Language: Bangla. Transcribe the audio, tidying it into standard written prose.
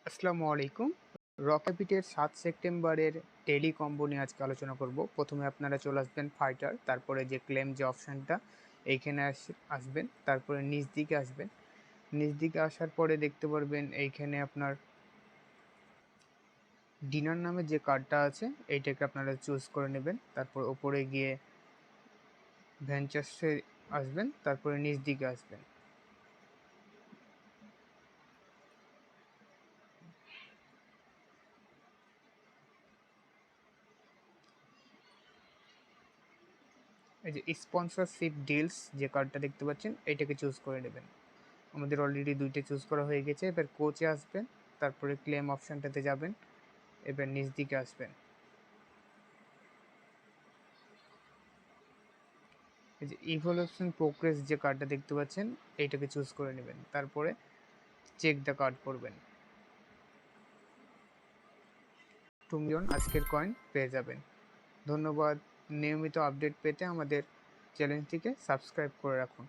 আসসালামু আলাইকুম। রকেপিটের ৭ সেপ্টেম্বরের টেলি কম্বো নিয়ে আজকে আলোচনা করব। প্রথমে আপনারা চলে আসবেন ফাইটার, তারপরে যে ক্লেম যে অপশানটা এইখানে আসবেন, তারপরে নিচ দিকে আসবেন। নিচ দিকে আসার পরে দেখতে পারবেন এইখানে আপনার ডিনার নামে যে কার্ডটা আছে এইটাকে আপনারা চুজ করে নেবেন। তারপর ওপরে গিয়ে ভেঞ্চার্সে আসবেন, তারপরে নিচ দিকে আসবেন। এই যে স্পন্সরশিপ ডিলস যে কার্ডটা দেখতে পাচ্ছেন এইটাকে চুজ করে নেবেন। আমাদের অলরেডি 2টে চুজ করা হয়ে গেছে। এবার কোচে আসবেন, তারপরে ক্লেম অপশানটাতে যাবেন, এবার নিচ দিকে আসবেন। এই যে ইভলিউশন প্রোগ্রেস যে কার্ডটা দেখতে পাচ্ছেন এইটাকে চুজ করে নেবেন, তারপরে চেক দ্য কার্ড করবেন। 2 মিলিয়ন আজকের কয়েন পেয়ে যাবেন। ধন্যবাদ। নিয়মিত আপডেট পেতে আমাদের চ্যানেলটিকে সাবস্ক্রাইব করে রাখুন।